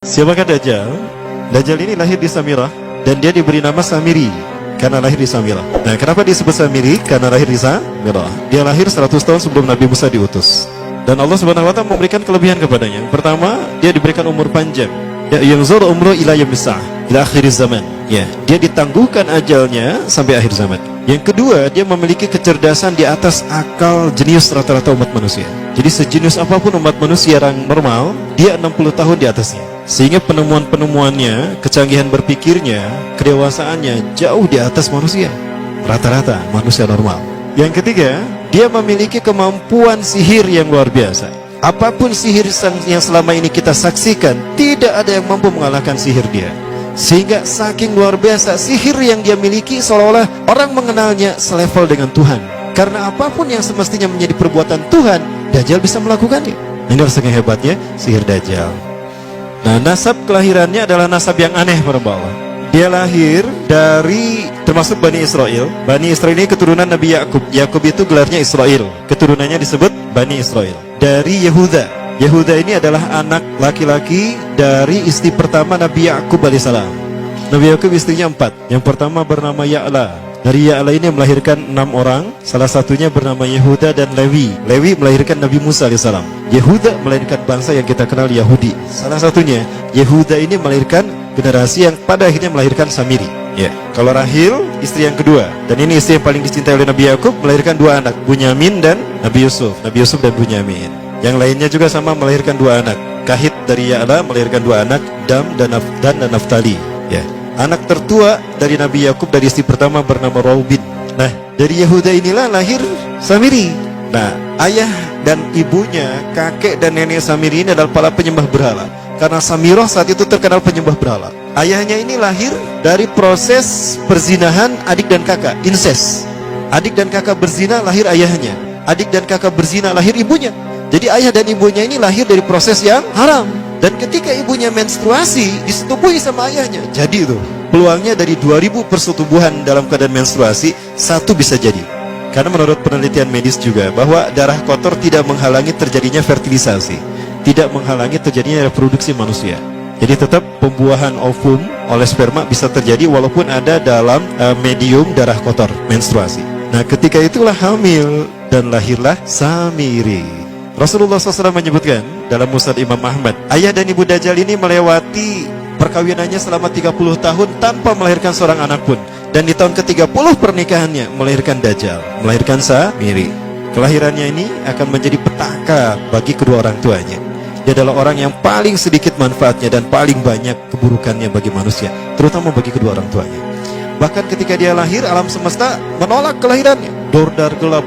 Siapakah Dajjal? Dajjal ini lahir di Samirah dan dia diberi nama Samiri karena lahir di Samirah. Nah, kenapa disebut Samiri? Karena lahir di Samirah. Dia lahir 100 tahun sebelum Nabi Musa diutus. Dan Allah Subhanahu wa taala memberikan kelebihan kepadanya. Pertama, dia diberikan umur panjang. Ya, yanzur umru ila yamisah, ila akhir zaman. Ya, dia ditangguhkan ajalnya sampai akhir zaman. Yang kedua, dia memiliki kecerdasan di atas akal jenius rata-rata umat manusia. Jadi sejenius apapun umat manusia yang normal, dia 60 tahun di atasnya. Sehingga penemuan-penemuannya, kecanggihan berpikirnya, kedewasaannya jauh di atas manusia. Rata-rata manusia normal. Yang ketiga, dia memiliki kemampuan sihir yang luar biasa. Apapun sihir yang selama ini kita saksikan, tidak ada yang mampu mengalahkan sihir dia. Sehingga saking luar biasa sihir yang dia miliki, seolah-olah orang mengenalnya selevel dengan Tuhan. Karena apapun yang semestinya menjadi perbuatan Tuhan, Dajjal bisa melakukannya. Ini saking hebatnya sihir Dajjal. Nah, nasab kelahirannya adalah nasab yang aneh para Allah. Dia lahir dari termasuk Bani Israel. Bani Israel ini keturunan Nabi Yakub. Yakub itu gelarnya Israel. Keturunannya disebut Bani Israel. Dari Yehuda. Yehuda ini adalah anak laki-laki dari istri pertama Nabi Yakub alaihissalam. Nabi Yakub istrinya 4. Yang pertama bernama Ya'la. Dari Ya'la ini melahirkan 6 orang. Salah satunya bernama Yehuda dan Lewi. Lewi melahirkan Nabi Musa alaihissalam. Yehuda melahirkan bangsa yang kita kenal Yahudi. Salah satunya Yehuda ini melahirkan generasi yang pada akhirnya melahirkan Samiri. Ya. Kalau Rahil istri yang kedua, dan ini istri yang paling dicintai oleh Nabi Yakub, melahirkan 2 anak, Bunyamin dan Nabi Yusuf. Nabi Yusuf dan Bunyamin. Yang lainnya juga sama melahirkan 2 anak. Kahit dari Ya'la melahirkan 2 anak, Dam dan Naftali. Ya. Anak tertua dari Nabi Yakub dari istri pertama bernama Raubin. Nah, dari Yehuda inilah lahir Samiri. Nah, ayah dan ibunya, kakek dan nenek Samiri ini adalah para penyembah berhala. Karena Samirah saat itu terkenal penyembah berhala. Ayahnya ini lahir dari proses perzinahan adik dan kakak, incest. Adik dan kakak berzina, lahir ayahnya. Adik dan kakak berzina, lahir ibunya. Jadi ayah dan ibunya ini lahir dari proses yang haram. Dan ketika ibunya menstruasi, disetubuhi sama ayahnya. Jadi itu, peluangnya dari 2000 persetubuhan dalam keadaan menstruasi, 1 bisa jadi. Karena menurut penelitian medis juga, bahwa darah kotor tidak menghalangi terjadinya fertilisasi, tidak menghalangi terjadinya reproduksi manusia. Jadi tetap pembuahan ovum oleh sperma bisa terjadi walaupun ada dalam medium darah kotor, menstruasi. Nah, ketika itulah hamil dan lahirlah Samiri. Rasulullah SAW menyebutkan dalam Musnad Imam Ahmad, ayah dan ibu Dajjal ini melewati perkawinannya selama 30 tahun tanpa melahirkan seorang anak pun. Dan di tahun ke-30 pernikahannya melahirkan Dajjal, melahirkan Samiri. Kelahirannya ini akan menjadi petaka bagi kedua orang tuanya. Dia adalah orang yang paling sedikit manfaatnya dan paling banyak keburukannya bagi manusia, terutama bagi kedua orang tuanya. Bahkan ketika dia lahir, alam semesta menolak kelahirannya. Dordar gelap,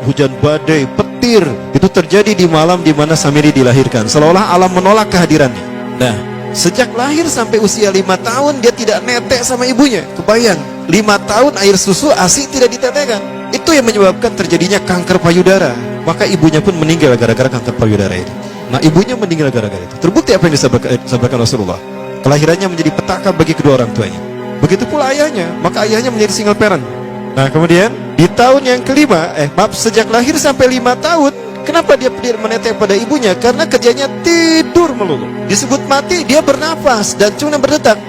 hujan badai, petir, itu terjadi di malam di mana Samiri dilahirkan. Seolah-olah alam menolak kehadirannya. Nah, sejak lahir sampai usia 5 tahun dia tidak netek sama ibunya. Kebayang, 5 tahun air susu ASI tidak ditetekkan. Itu yang menyebabkan terjadinya kanker payudara. Maka ibunya pun meninggal gara-gara kanker payudara ini. Nah, ibunya meninggal gara-gara itu. Terbukti apa yang disampaikan Rasulullah. Kelahirannya menjadi petaka bagi kedua orang tuanya. Begitu pula ayahnya, maka ayahnya menjadi single parent. Nah, kemudian di tahun yang kelima, sejak lahir sampai 5 tahun, kenapa dia menetek pada ibunya? Karena kerjanya tidur melulu. Disebut mati, dia bernafas dan cuma berdetak.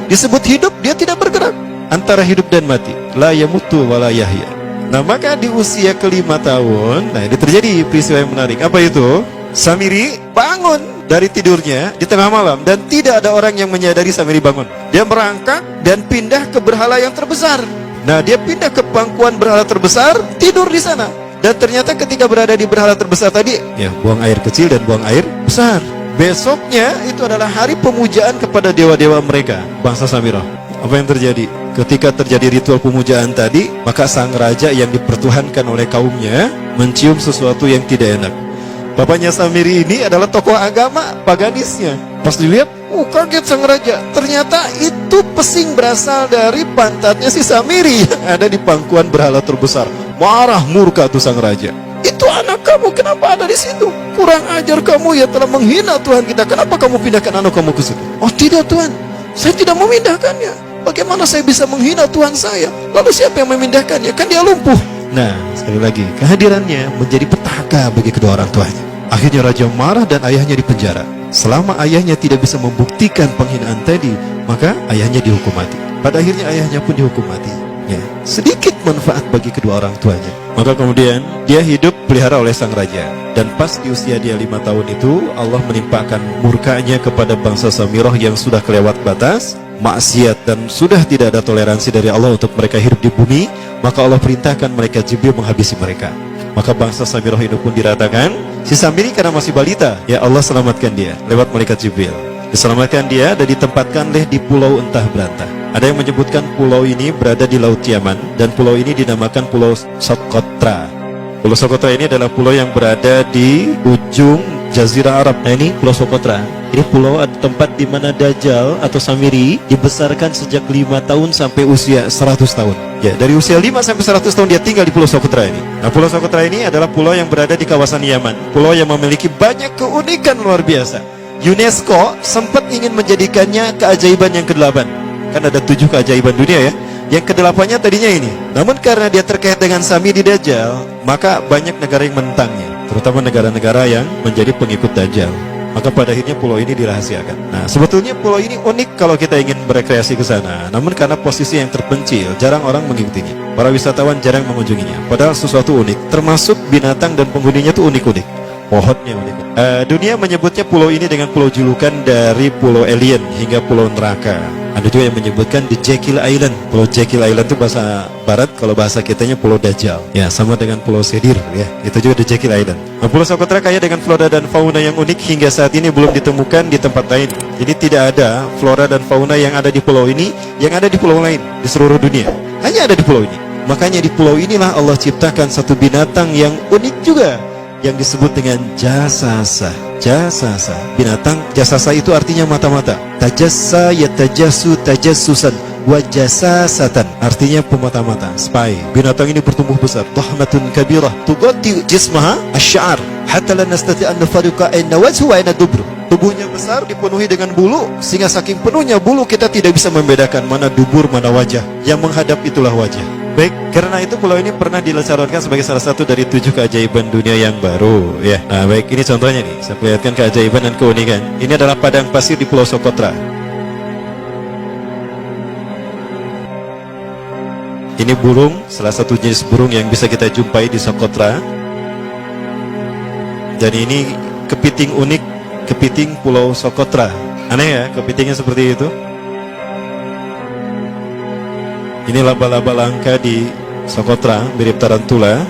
Disebut hidup, dia tidak bergerak. Antara hidup dan mati, la yamutu wa la yahya. Nah, maka di usia ke-5 tahun, nah ini terjadi peristiwa yang menarik. Apa itu? Samiri bangun dari tidurnya di tengah malam dan tidak ada orang yang menyadari Samiri bangun. Dia merangkak dan pindah ke berhala yang terbesar. Nah, dia pindah ke pangkuan berhala terbesar, tidur di sana. Dan ternyata ketika berada di berhala terbesar tadi, ya, buang air kecil dan buang air besar. Besoknya itu adalah hari pemujaan kepada dewa-dewa mereka, bangsa Samirah. Apa yang terjadi? Ketika terjadi ritual pemujaan tadi, maka sang raja yang dipertuhankan oleh kaumnya mencium sesuatu yang tidak enak. Bapaknya Samiri ini adalah tokoh agama paganisnya. Pas dilihat, kaget sang raja. Ternyata itu pesing berasal dari pantatnya si Samiri yang ada di pangkuan berhala terbesar. Marah murka tuh sang raja. Itu anak kamu, kenapa ada di situ? Kurang ajar kamu, ya telah menghina Tuhan kita. Kenapa kamu pindahkan anak kamu ke situ? Oh tidak Tuhan, saya tidak memindahkannya. Bagaimana saya bisa menghina Tuhan saya? Lalu siapa yang memindahkannya? Kan dia lumpuh. Nah, sekali lagi, kehadirannya menjadi petaka bagi kedua orang tuanya. Akhirnya raja marah dan ayahnya dipenjara. Selama ayahnya tidak bisa membuktikan penghinaan tadi, maka ayahnya dihukum mati. Pada akhirnya ayahnya pun dihukum mati. Ya, sedikit manfaat bagi kedua orang tuanya. Maka kemudian dia hidup pelihara oleh sang raja. Dan pas di usia dia 5 tahun itu, Allah menimpakan murkanya kepada bangsa Samirah yang sudah kelewat batas, maksiat, dan sudah tidak ada toleransi dari Allah untuk mereka hidup di bumi. Maka Allah perintahkan mereka Jibril menghabisi mereka. Maka bangsa Samirah itu pun diratakan. Si Samiri karena masih balita, ya Allah selamatkan dia lewat malaikat Jibril. Diselamatkan dia dan ditempatkan di pulau entah berantah. Ada yang menyebutkan pulau ini berada di Laut Yaman, dan pulau ini dinamakan Pulau Socotra. Pulau Socotra ini adalah pulau yang berada di ujung Jazirah Arab. Nah, ini Pulau Socotra. Ini pulau tempat di mana Dajjal atau Samiri dibesarkan sejak 5 tahun sampai usia 100 tahun. Ya, dari usia 5 sampai 100 tahun dia tinggal di Pulau Socotra ini. Nah, Pulau Socotra ini adalah pulau yang berada di kawasan Yaman. Pulau yang memiliki banyak keunikan luar biasa. UNESCO sempat ingin menjadikannya keajaiban yang ke-8. Kan ada 7 keajaiban dunia ya. Yang ke-8-nya tadinya ini. Namun karena dia terkait dengan Samiri Dajjal, maka banyak negara yang menentangnya, terutama negara-negara yang menjadi pengikut Dajjal. Maka pada akhirnya pulau ini dirahasiakan. Nah, sebetulnya pulau ini unik kalau kita ingin berekreasi ke sana. Namun karena posisi yang terpencil, jarang orang mengikutinya. Para wisatawan jarang mengunjunginya. Padahal sesuatu unik, termasuk binatang dan penghuninya itu unik-unik. Pohonnya unik. Dunia menyebutnya pulau ini dengan pulau julukan dari pulau alien hingga pulau neraka. Ada juga yang menyebutkan The Jekyll Island. Pulau Jekyll Island itu bahasa barat, kalau bahasa kitanya Pulau Dajjal. Ya, sama dengan Pulau Sedir ya. Itu juga The Jekyll Island. Nah, Pulau Socotra kaya dengan flora dan fauna yang unik hingga saat ini belum ditemukan di tempat lain. Jadi tidak ada flora dan fauna yang ada di pulau ini yang ada di pulau lain di seluruh dunia. Hanya ada di pulau ini. Makanya di pulau inilah Allah ciptakan satu binatang yang unik juga, yang disebut dengan jasasa. Jasasa, binatang jasasa itu artinya mata-mata. Tajassa yatajassu tajassusan wa jasasatan, artinya pemata-mata, spy. Binatang ini bertumbuh besar, dhahmatun kabirah tughatti jismaha asy-sya'r hatta la nastati' an nafariqa ayna wajhu wa ayna dubru. Tubuhnya besar, dipenuhi dengan bulu, sehingga saking penuhnya bulu kita tidak bisa membedakan mana dubur mana wajah. Yang menghadap itulah wajah. Baik, karena itu pulau ini pernah dilesarkan sebagai salah satu dari 7 keajaiban dunia yang baru ya. Nah, baik, ini contohnya nih. Saya perlihatkan keajaiban dan keunikan. Ini adalah padang pasir di Pulau Socotra. Ini burung, salah satu jenis burung yang bisa kita jumpai di Socotra. Dan ini kepiting unik, kepiting Pulau Socotra. Aneh ya, kepitingnya seperti itu. Ini laba-laba langka di Socotra, mirip tarantula.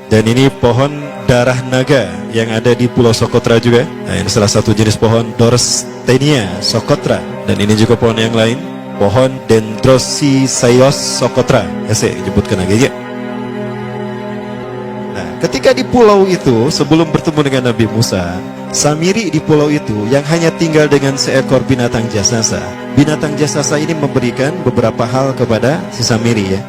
Dan ini pohon darah naga yang ada di Pulau Socotra juga. Nah, ini salah satu jenis pohon Dorstenia Socotra. Dan ini juga pohon yang lain, pohon Dendrosisaios Socotra. Saya sebutkan lagi ya. Nah, ketika di pulau itu, sebelum bertemu dengan Nabi Musa, Samiri di pulau itu yang hanya tinggal dengan seekor binatang jasasa. Binatang jasasa ini memberikan beberapa hal kepada si Samiri ya.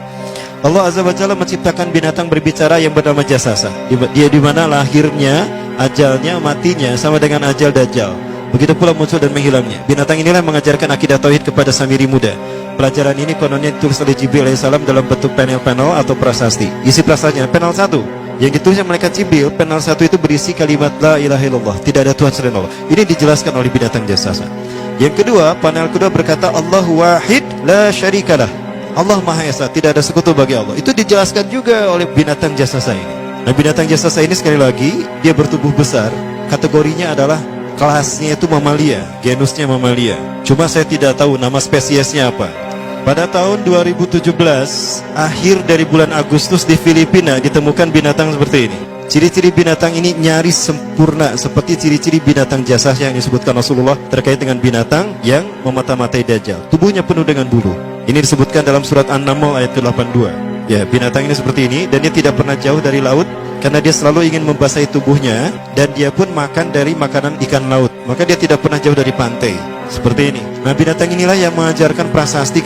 Allah Azza wa Jalla menciptakan binatang berbicara yang bernama jasasa. Dia di mana lahirnya, ajalnya, matinya sama dengan ajal Dajjal. Begitu pula muncul dan menghilangnya. Binatang inilah mengajarkan akidah tauhid kepada Samiri muda. Pelajaran ini kononnya ditulis oleh Jibril alaihissalam dalam bentuk panel-panel atau prasasti. Isi prasastanya panel 1 yang ditulis malaikat Jibril, panel 1 itu berisi kalimat la ilaha illallah, tidak ada Tuhan selain Allah. Ini dijelaskan oleh binatang jasasa. Yang kedua, panel kedua berkata Allahu wahid la syarikalah, Allah Maha Esa, tidak ada sekutu bagi Allah. Itu dijelaskan juga oleh binatang jasasa ini. Nah, binatang jasasa ini sekali lagi dia bertubuh besar. Kategorinya adalah kelasnya itu mamalia, genusnya mamalia. Cuma saya tidak tahu nama spesiesnya apa. Pada tahun 2017, akhir dari bulan Agustus di Filipina ditemukan binatang seperti ini. Ciri-ciri binatang ini nyaris sempurna seperti ciri-ciri binatang jasasa yang disebutkan Rasulullah terkait dengan binatang yang memata-matai Dajjal. Tubuhnya penuh dengan bulu. Ini disebutkan dalam surat An-Naml ayat 82. Ya, binatang ini seperti ini dan dia tidak pernah jauh dari laut karena dia selalu ingin membasahi tubuhnya, dan dia pun makan dari makanan ikan laut. Maka dia tidak pernah jauh dari pantai. Seperti ini. Nah, binatang inilah yang mengajarkan prasasti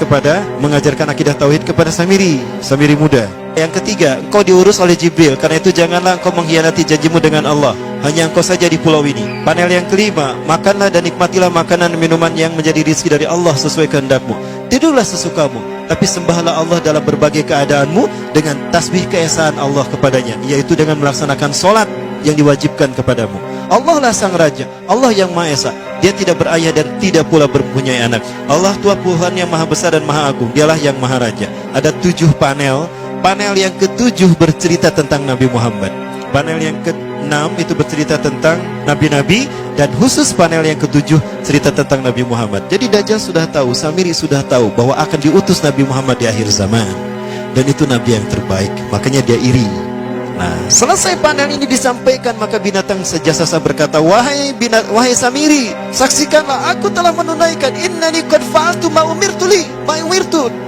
mengajarkan akidah tauhid kepada Samiri muda. Yang ketiga, engkau diurus oleh Jibril, karena itu janganlah engkau mengkhianati janjimu dengan Allah. Hanya engkau saja di pulau ini. Panel yang kelima, makanlah dan nikmatilah makanan dan minuman yang menjadi rezeki dari Allah sesuai kehendakmu. Tidurlah sesukamu, tapi sembahlah Allah dalam berbagai keadaanmu dengan tasbih keesaan Allah kepadanya, yaitu dengan melaksanakan solat yang diwajibkan kepadamu. Allah lah sang raja, Allah yang Maha Esa. Dia tidak berayah dan tidak pula mempunyai anak. Allah Tuhan Tuhan yang Maha Besar dan Maha Agung. Dialah yang Maha Raja. Ada 7 panel. Panel yang ke-7 bercerita tentang Nabi Muhammad. Panel yang ke-6 itu bercerita tentang nabi-nabi, dan khusus panel yang ke-7 cerita tentang Nabi Muhammad. Jadi Dajjal sudah tahu, Samiri sudah tahu bahwa akan diutus Nabi Muhammad di akhir zaman, dan itu nabi yang terbaik. Makanya dia iri. Nah, selesai panel ini disampaikan, maka binatang sejasasa berkata, wahai Samiri, saksikanlah aku telah menunaikan, innani qad fa'altu ma umirtu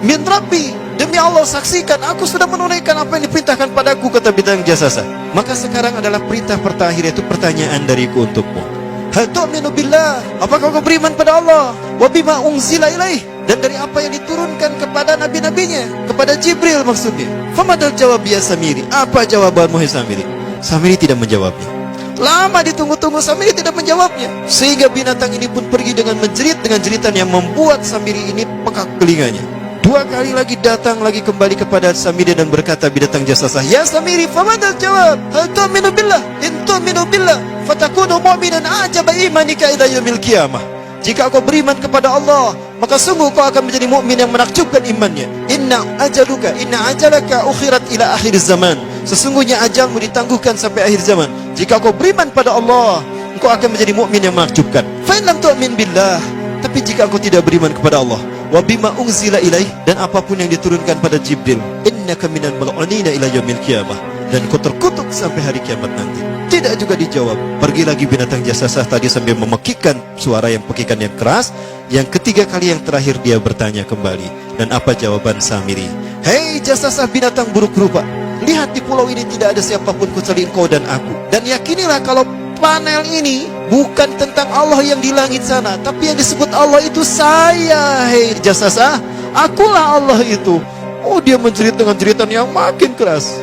min rabbi. Demi Allah, saksikan, aku sudah menunaikan apa yang diperintahkan padaku, kata binatang jasasa. Maka sekarang adalah perintah terakhir, yaitu pertanyaan dariku untukmu. Hal tu'minu billah, apakah kau beriman pada Allah? Wa bima unzila ilaih, dan dari apa yang diturunkan kepada nabi-nabinya, kepada Jibril maksudnya. Famadal jawab ya Samiri, apa jawabanmu hai Samiri? Samiri tidak menjawabnya. Lama ditunggu-tunggu, Samiri tidak menjawabnya, sehingga binatang ini pun pergi dengan menjerit dengan jeritan yang membuat Samiri ini pekak telinganya. 2 kali lagi datang lagi kembali kepada Samiri dan berkata binatang jasasa, ya Samiri, famadal jawab? Hal tu'minu billah, in tu'minu billah fatakunu mu'minan ajaba imanika ila yaumil qiyamah. Jika kau beriman kepada Allah, maka sungguh kau akan menjadi mukmin yang menakjubkan imannya. Inna ajalaka ukhirat ila akhir zaman. Sesungguhnya ajalmu ditangguhkan sampai akhir zaman. Jika kau beriman pada Allah, engkau akan menjadi mukmin yang menakjubkan. Fa in lam tu'min billah, tapi jika engkau tidak beriman kepada Allah, wa bima unzila ilaih, dan apapun yang diturunkan pada Jibril, innaka minal mal'unina ila yaumil qiyamah, dan kau terkutuk sampai hari kiamat nanti. Tidak juga dijawab. Pergi lagi binatang jasasa tadi sambil memekikkan suara yang pekikan yang keras. Yang ketiga kali yang terakhir dia bertanya kembali. Dan apa jawaban Samiri? Hei jasasa binatang buruk rupa, lihat di pulau ini tidak ada siapapun kecuali engkau dan aku. Dan yakinilah kalau panel ini bukan tentang Allah yang di langit sana, tapi yang disebut Allah itu saya. Hei jasasa, akulah Allah itu. Oh, dia menjerit dengan jeritan yang makin keras,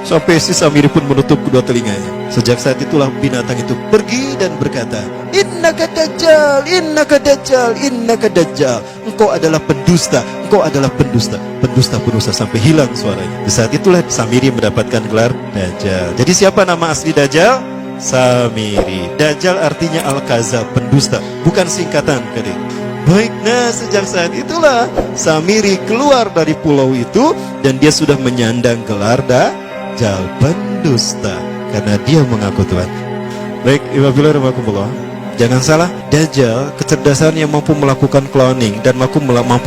sampai si Samiri pun menutup kedua telinganya. Sejak saat itulah binatang itu pergi dan berkata, innaka dajjal, innaka dajjal, innaka dajjal. Engkau adalah pendusta, engkau adalah pendusta, pendusta sampai hilang suaranya. Di saat itulah Samiri mendapatkan gelar Dajjal. Jadi siapa nama asli Dajjal? Samiri. Dajjal artinya Al-Kazab, pendusta, bukan singkatan kadek. Baik, nah sejak saat itulah Samiri keluar dari pulau itu, dan dia sudah menyandang gelar Dajjal, pendusta, karena dia mengaku Tuhan. Baik, Ibadillah, jangan salah, Dajjal kecerdasan yang mampu melakukan cloning dan mampu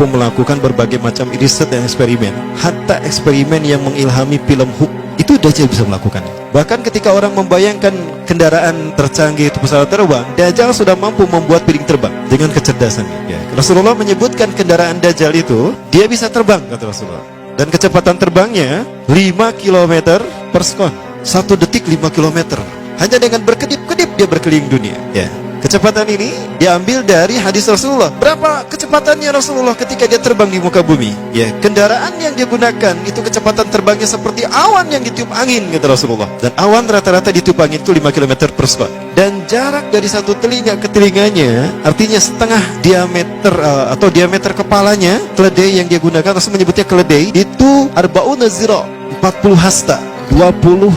melakukan berbagai macam riset dan eksperimen. Hatta eksperimen yang mengilhami film Hook, itu Dajjal bisa melakukan. Bahkan ketika orang membayangkan kendaraan tercanggih itu pesawat terbang, Dajjal sudah mampu membuat piring terbang dengan kecerdasannya. Ya. Rasulullah menyebutkan kendaraan Dajjal itu dia bisa terbang, kata Rasulullah. Dan kecepatan terbangnya 5 km per sekon. 1 detik 5 km. Hanya dengan berkedip-kedip dia berkeliling dunia. Ya. Kecepatan ini diambil dari hadis Rasulullah. Berapa kecepatannya Rasulullah ketika dia terbang di muka bumi? Ya, kendaraan yang dia gunakan itu kecepatan terbangnya seperti awan yang ditiup angin, kata Rasulullah. Dan awan rata-rata ditiup angin itu 5 km per sekon. Dan jarak dari satu telinga ke telinganya, artinya setengah diameter atau diameter kepalanya, keledai yang dia gunakan, Rasul menyebutnya keledai, itu arba'una zira, 40 hasta, 27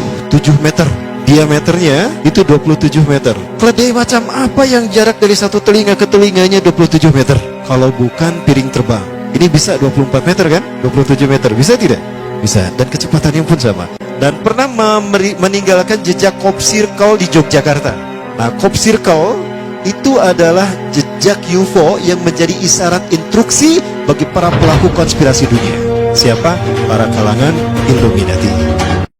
meter. Diameternya itu 27 meter. Keledai macam apa yang jarak dari satu telinga ke telinganya 27 meter? Kalau bukan piring terbang. Ini bisa 24 meter kan? 27 meter, bisa tidak? Bisa, dan kecepatannya pun sama. Dan pernah meninggalkan jejak Cop Circle di Yogyakarta. Nah, Cop Circle itu adalah jejak UFO yang menjadi isyarat instruksi bagi para pelaku konspirasi dunia. Siapa? Para kalangan Illuminati.